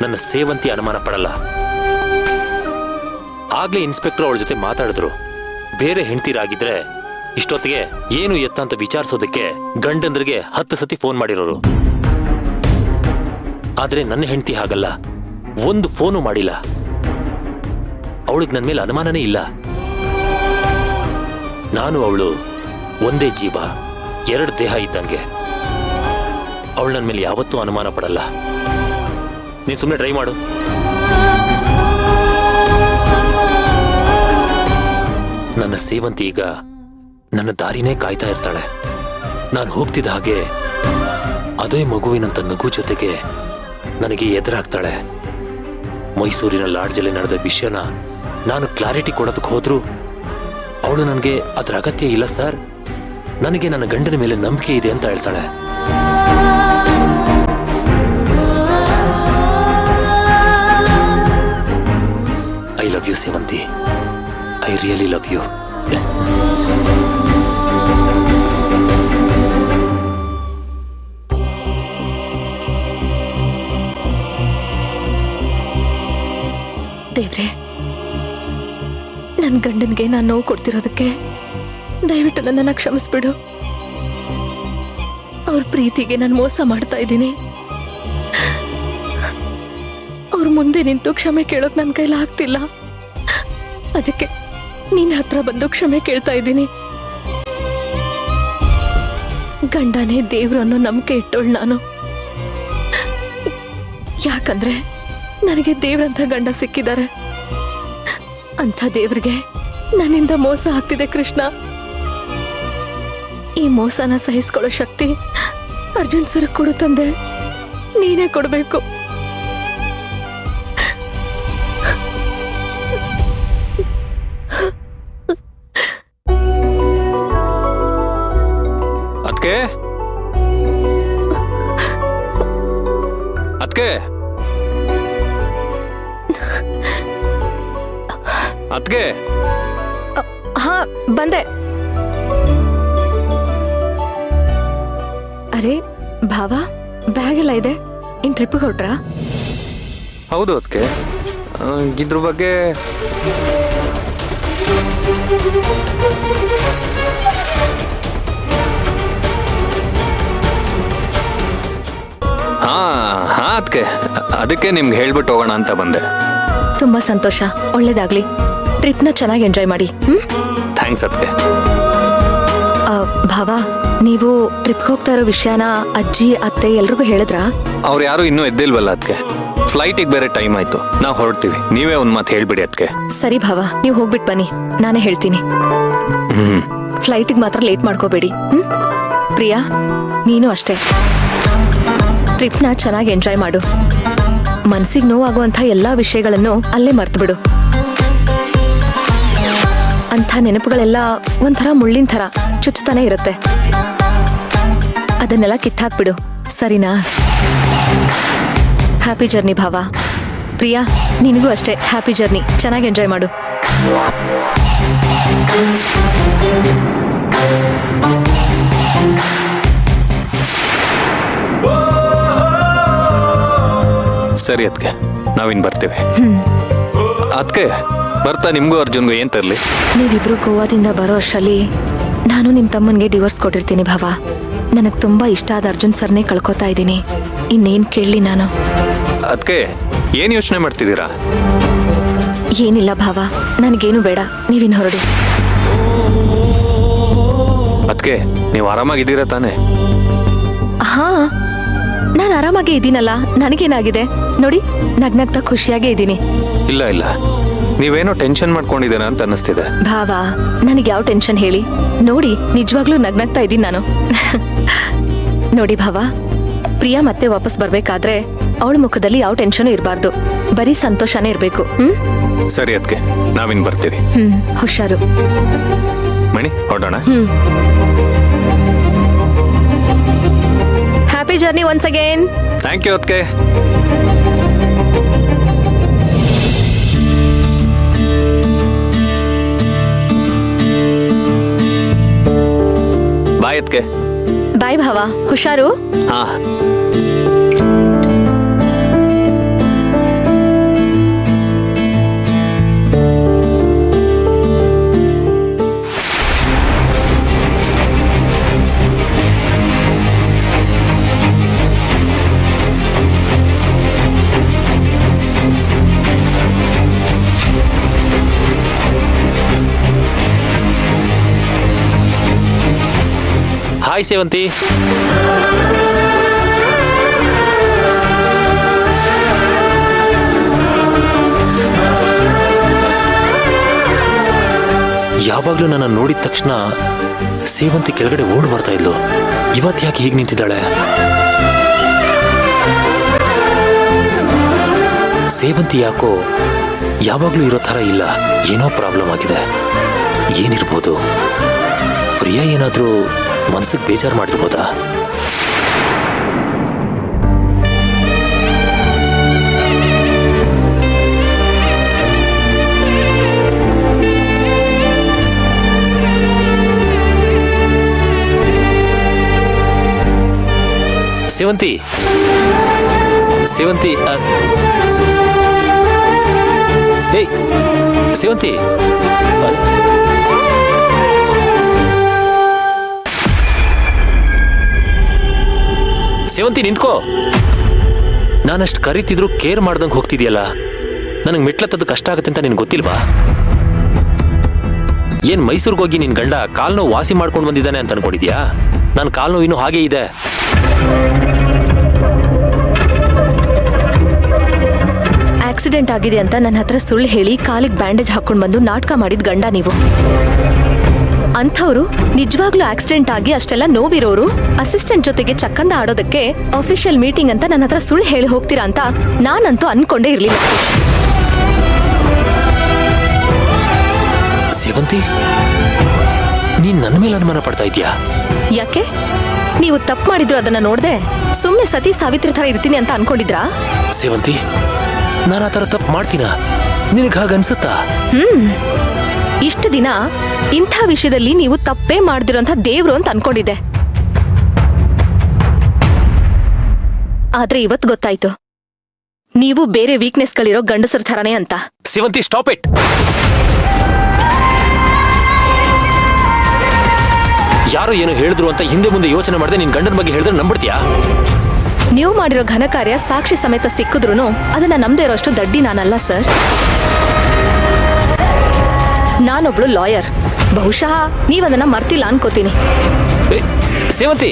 ನನ್ನ ಸೇವಂತಿ ಅನುಮಾನ ಪಡಲ್ಲ. ಆಗ್ಲೇ ಇನ್ಸ್ಪೆಕ್ಟರ್ ಅವಳ ಜೊತೆ ಮಾತಾಡಿದ್ರು. ಬೇರೆ ಹೆಂಡ್ತಿರಾಗಿದ್ರೆ ಇಷ್ಟೊತ್ತಿಗೆ ಏನು ಎತ್ತ ಅಂತ ವಿಚಾರಿಸೋದಕ್ಕೆ ಗಂಡಂದ್ರಿಗೆ 10 ಸತಿ ಫೋನ್ ಮಾಡಿರೋರು. ಆದ್ರೆ ನನ್ನ ಹೆಂಡತಿ ಹಾಗಲ್ಲ, ಒಂದು ಫೋನು ಮಾಡಿಲ್ಲ. ಅವಳಿಗೆ ನನ್ನ ಮೇಲೆ ಅನುಮಾನನೇ ಇಲ್ಲ. ನಾನು ಅವಳು ಒಂದೇ ಜೀವ, 2 ದೇಹ ಇದ್ದಂಗೆ. ಅವಳು ನನ್ನ ಮೇಲೆ ಯಾವತ್ತೂ ಅನುಮಾನ ಪಡಲ್ಲ. ನೀನ್ ಸುಮ್ಮನೆ ಟ್ರೈ ಮಾಡು. ನನ್ನ ಸೇವಂತಿ ಈಗ ನನ್ನ ದಾರಿನೇ ಕಾಯ್ತಾ ಇರ್ತಾಳೆ. ನಾನು ಹೋಗ್ತಿದ್ದ ಹಾಗೆ ಅದೇ ಮಗುವಿನಂತ ನಗು ಜೊತೆಗೆ ನನಗೆ ಎದುರಾಗ್ತಾಳೆ. ಮೈಸೂರಿನ ಲಾಡ್ಜಲ್ಲಿ ನಡೆದ ವಿಷಯನ ನಾನು ಕ್ಲಾರಿಟಿ ಕೊಡೋದಕ್ಕೆ ಹೋದ್ರು ಅವಳು ನನಗೆ ಅದರ ಅಗತ್ಯ ಇಲ್ಲ ಸರ್, ನನಗೆ ನನ್ನ ಗಂಡನ ಮೇಲೆ ನಂಬಿಕೆ ಇದೆ ಅಂತ ಹೇಳ್ತಾಳೆ. I love you Sevanti, I really love you. ದೇವ್ರೆ, ನನ್ನ ಗಂಡನ್ಗೆ ನಾನು ನೋವು ಕೊಡ್ತಿರೋದಕ್ಕೆ ದಯವಿಟ್ಟು ನನ್ನನ್ನು ಕ್ಷಮಿಸ್ಬಿಡು. ಅವ್ರ ಪ್ರೀತಿಗೆ ನಾನು ಮೋಸ ಮಾಡ್ತಾ ಇದ್ದೀನಿ. ಅವ್ರ ಮುಂದೆ ನಿಂತು ಕ್ಷಮೆ ಕೇಳೋಕ್ ನನ್ನ ಕೈಲಿ ಆಗ್ತಿಲ್ಲ. ಅದಕ್ಕೆ ನಿನ್ನ ಹತ್ರ ಬಂದು ಕ್ಷಮೆ ಕೇಳ್ತಾ ಇದ್ದೀನಿ. ಗಂಡನೇ ದೇವ್ರು ಅನ್ನೋ ನಂಬಿಕೆ ಇಟ್ಟೋಳು ನಾನು. ಯಾಕಂದ್ರೆ ನನಗೆ ದೇವ್ರಂತ ಗಂಡ ಸಿಕ್ಕಿದ್ದಾರೆ. ಅಂಥ ದೇವ್ರಿಗೆ ನನ್ನಿಂದ ಮೋಸ ಆಗ್ತಿದೆ ಕೃಷ್ಣ. ಈ ಮೋಸನ ಸಹಿಸ್ಕೊಳ್ಳೋ ಶಕ್ತಿ ಅರ್ಜುನ್ ಸರ್ ಕೊಡು ತಂದೆ, ನೀನೇ ಕೊಡ್ಬೇಕು. ಅದ್ಕೆ ಅದ್ಕೆ ಅದ್ಕೆ ಹಾ, ಬಂದೆ. ಅರೆ ಭಾವ, ಬ್ಯಾಗ್ ಎಲ್ಲ ಇದೆ. ಇನ್ ಟ್ರಿಪ್ ಹೊರಟ್ರಾ? ಹೌದು ಅದ್ಕೆ, ಇದ್ರ ಬಗ್ಗೆ ಹಾ ಅದ್ಕೆ ಅದಕ್ಕೆ ನಿಮ್ಗೆ ಹೇಳ್ಬಿಟ್ಟು ಹೋಗೋಣ ಅಂತ ಬಂದೆ. ತುಂಬಾ ಸಂತೋಷ, ಒಳ್ಳೇದಾಗ್ಲಿ. ಟ್ರಿಪ್ನ ಚೆನ್ನಾಗಿ ಎಂಜಾಯ್ ಮಾಡಿ. ಥ್ಯಾಂಕ್ಸ್ ಅದ್ಕೆ. ಭಾವ, ನೀವು ಟ್ರಿಪ್ಗೆ ಹೋಗ್ತಾ ಇರೋ ವಿಷಯನ ಅಜ್ಜಿ ಅತ್ತೆ ಎಲ್ರಿಗೂ ಹೇಳಿದ್ರಾ? ಅವ್ರು ಯಾರು ಇನ್ನೂ ಎದ್ದಿಲ್ವಲ್ಲ ಅದಕ್ಕೆ. ಫ್ಲೈಟಿಗೆ ಬೇರೆ ಟೈಮ್ ಆಯ್ತು, ನಾವು ಹೊರಡ್ತೀವಿ. ನೀವೇ ಒಂದ್ ಮಾತು ಹೇಳ್ಬಿಡಿ ಅದಕ್ಕೆ. ಸರಿ ಭಾವ, ನೀವು ಹೋಗ್ಬಿಟ್ಟು ಬನ್ನಿ, ನಾನೇ ಹೇಳ್ತೀನಿ. ಫ್ಲೈಟಿಗೆ ಮಾತ್ರ ಲೇಟ್ ಮಾಡ್ಕೋಬೇಡಿ. ಪ್ರಿಯಾ, ನೀನು ಅಷ್ಟೇ. ಟ್ರಿಪ್ನ ಚೆನ್ನಾಗಿ ಎಂಜಾಯ್ ಮಾಡು. ಮನ್ಸಿಗೆ ನೋವಾಗುವಂಥ ಎಲ್ಲಾ ವಿಷಯಗಳನ್ನು ಅಲ್ಲೇ ಮರ್ತು ಬಿಡು. ಅಂಥ ನೆನಪುಗಳೆಲ್ಲ ಒಂಥರ ಮುಳ್ಳಿನ ಥರ ಚುಚ್ಚುತ್ತಾನೆ ಇರುತ್ತೆ. ಅದನ್ನೆಲ್ಲ ಕಿತ್ತಾಕ್ಬಿಡು, ಸರಿನಾ? ಹ್ಯಾಪಿ ಜರ್ನಿ ಭಾವ. ಪ್ರಿಯಾ, ನಿನಗೂ ಅಷ್ಟೇ ಹ್ಯಾಪಿ ಜರ್ನಿ. ಚೆನ್ನಾಗಿ ಎಂಜಾಯ್ ಮಾಡು. ಸರಿ ಅದಕ್ಕೆ, ನಾವಿನ್ ಬರ್ತೇವೆ. ಅದಕ್ಕೆ ಬರ್ತಾ ನಿಮ್ಗೂ ಅರ್ಜುನ್ಗೂ ಏನ್ ತರ್ಲಿ? ನೀವಿಬ್ರು ಗೋವಾದಿಂದ ಬರೋ ಅಷ್ಟರಲ್ಲಿ ನಾನು ನಿಮ್ಮ ತಮ್ಮನಿಗೆ ಡಿವೋರ್ಸ್ ಕೊಟ್ಟಿರ್ತೀನಿ ಭಾವ. ನನಗೆ ತುಂಬಾ ಇಷ್ಟ ಆದ ಅರ್ಜುನ್ ಸರ್ನೇ ಕಳ್ಕೊತಾ ಇದ್ದೀನಿ. ಇನ್ನೇನ್ ಕೇಳಲಿ ನಾನು? ಅದಕ್ಕೆ ಏನ್ ಯೋಚನೆ ಮಾಡ್ತಿದ್ದೀರಾ? ಏನಿಲ್ಲ ಭಾವ, ನನಗೇನು ಬೇಡ, ನೀವಿನ್ ಹೊರಡಿ. ಅದಕ್ಕೆ ನೀವು ಆರಾಮಾಗಿದ್ದೀರಾ ತಾನೆ? ಹಾ, ನಾನು ಆರಾಮಾಗೇ ಇದ್ದೀನಲ್ಲ. ನನಗೇನಾಗಿದೆ ನೋಡಿ, ನಗ್ನಗ್ತಾ ಖುಷಿಯಾಗೇ ಇದ್ದೀನಿ. ಇಲ್ಲ ಇಲ್ಲ, ನೀವೇನೋ ಟೆನ್ಷನ್ ಮಾಡ್ಕೊಂಡಿದ್ದೀರಾ ಅಂತ ಅನ್ನಿಸ್ತಿದೆ. ಭಾವ, ನನಗೆ ಯಾವ ಟೆನ್ಷನ್ ಹೇಳಿ? ನೋಡಿ, ನಿಜವಾಗ್ಲೂ ನಗ್ನಗ್ತಾ ಇದ್ದೀನಿ ನಾನು. ನೋಡಿ ಭಾವ, ಪ್ರಿಯಾ ಮತ್ತೆ ವಾಪಸ್ ಬರ್ಬೇಕಾದ್ರೆ ಅವಳ ಮುಖದಲ್ಲಿ ಯಾವ ಟೆನ್ಷನ್ ಇರಬಾರ್ದು, ಬರೀ ಸಂತೋಷನೇ ಇರ್ಬೇಕು. ಸರಿ ಅದಕ್ಕೆ, ನಾವಿನ್ ಬರ್ತೀವಿ. ಹುಷಾರು ಮಣಿ, ಹೊರಡೋಣ. Happy journey once again. Thank you ಅದಕ್ಕೆ. ಬಾಯ್ ಅದಕ್ಕೆ. ಬಾಯ್ ಭಾವ, ಹುಷಾರು. ಹಾ. ಹಾಯ್ ಸೇವಂತಿ. ಯಾವಾಗ್ಲೂ ನನ್ನ ನೋಡಿದ ತಕ್ಷಣ ಸೇವಂತಿ ಕೆಳಗಡೆ ಓಡ್ ಬರ್ತಾ ಇದ್ಲು. ಇವತ್ತು ಯಾಕೆ ಹೀಗೆ ನಿಂತಿದ್ದಾಳೆ? ಸೇವಂತಿ ಯಾಕೋ ಯಾವಾಗ್ಲೂ ಇರೋ ಥರ ಇಲ್ಲ. ಏನೋ ಪ್ರಾಬ್ಲಮ್ ಆಗಿದೆ. ಏನಿರ್ಬೋದು? ಪ್ರಿಯಾ ಏನಾದ್ರೂ ಮನಸ್ಸಿಗೆ ಬೇಜಾರು ಮಾಡಿರ್ಬೋದಾ? ಸೇವಂತಿ, ಸೇವಂತಿ, ಏಯ್ ಸೇವಂತಿ, ಸೇವಂತಿ ನಿಂತ್ಕೋ. ನಾನಷ್ಟು ಕರೀತಿದ್ರು ಕೇರ್ ಮಾಡ್ದಂಗೆ ಹೋಗ್ತಿದ್ಯಲ್ಲ. ನನಗೆ ಮೆಟ್ಲತ್ತದ್ದು ಕಷ್ಟ ಆಗುತ್ತೆ ಅಂತ ನಿನ್ಗೆ ಗೊತ್ತಿಲ್ವಾ? ಏನ್ ಮೈಸೂರಿಗೆ ಹೋಗಿ ನಿನ್ ಗಂಡ ಕಾಲ್ ನೋವು ವಾಸಿ ಮಾಡ್ಕೊಂಡು ಬಂದಿದ್ದಾನೆ ಅಂತ ಅನ್ಕೊಂಡಿದ್ಯಾ? ನನ್ನ ಕಾಲ್ ನೋವು ಇನ್ನೂ ಹಾಗೇ ಇದೆ. ಆಕ್ಸಿಡೆಂಟ್ ಆಗಿದೆ ಅಂತ ನನ್ನ ಹತ್ರ ಸುಳ್ಳು ಹೇಳಿ ಕಾಲಿಗೆ ಬ್ಯಾಂಡೇಜ್ ಹಾಕೊಂಡು ಬಂದು ನಾಟಕ ಮಾಡಿದ ಗಂಡ ನೀವು. ಅಂಥವ್ರು ನಿಜವಾಗ್ಲೂ ಆಕ್ಸಿಡೆಂಟ್ ಆಗಿ ಅಷ್ಟೆಲ್ಲ ನೋವಿರೋರು ಅಸಿಸ್ಟೆಂಟ್ ಜೊತೆಗೆ ಚಕ್ಕಂದ ಆಡೋದಕ್ಕೆ ಅಫಿಷಿಯಲ್ ಮೀಟಿಂಗ್ ಅಂತ ನನ್ನ ಹತ್ರ ಸುಳ್ಳು ಹೇಳಿ ಹೋಗ್ತೀರಾ ಅಂತ ನಾನಂತೂ ಅನ್ಕೊಂಡೇ ಇರ್ಲಿಲ್ಲ. ಸೇವಂತಿ, ನೀನ್ ನನ್ನ ಮೇಲೆ ಅನುಮಾನ ಪಡ್ತಾ ಇದ್ಯಾ? ಯಾಕೆ? ನೀವು ತಪ್ಪು ಮಾಡಿದ್ರು ಅದನ್ನ ನೋಡ್ದೆ ಸುಮ್ನೆ ಸತಿ ಸಾವಿತ್ರಿ ತರ ಇರ್ತೀನಿ ಅಂತ ಅನ್ಕೊಂಡಿದ್ರಾ? ಸೇವಂತಿ, ನಾನು ಆ ಥರ ತಪ್ಪು ಮಾಡ್ತೀನ? ನಿನಗೆ ಹಾಗನ್ಸುತ್ತಾ? ಇಷ್ಟು ದಿನ ಇಂಥ ವಿಷಯದಲ್ಲಿ ನೀವು ತಪ್ಪೇ ಮಾಡ್ದಿರೋಂಥ ದೇವ್ರು ಅಂತ ಅನ್ಕೊಂಡಿದ್ದೆ. ಆದ್ರೆ ಇವತ್ತು ಗೊತ್ತಾಯ್ತು ನೀವು ಬೇರೆ ವೀಕ್ನೆಸ್ಗಳಿರೋ ಗಂಡಸರ ಥರನೇ ಅಂತ. ಸೇವಂತಿ, ಸ್ಟಾಪ್ ಇಟ್. ಯಾರೋ ಏನು ಹೇಳಿದ್ರು ಅಂತ ಹಿಂದೆ ಮುಂದೆ ಯೋಚನೆ ಮಾಡದೆ ನಿನ್ ಗಂಡನ ಬಗ್ಗೆ ಹೇಳಿದ್ರೆ ನಂಬಿಡ್ತೀಯಾ? ನೀವು ಮಾಡಿರೋ ಘನ ಕಾರ್ಯ ಸಾಕ್ಷಿ ಸಮೇತ ಸಿಕ್ಕಿದ್ರು ಅದನ್ನ ನಂಬದೇ ಇರೋಷ್ಟು ದಡ್ಡಿ ನಾನಲ್ಲ ಸರ್. ನಾನೊಬ್ಳು ಲಾಯರ್. ಬಹುಶಃ ನೀವದನ್ನ ಮರ್ತಿಲ್ಲ ಅನ್ಕೋತೀನಿ. ಸೇವಂತಿ,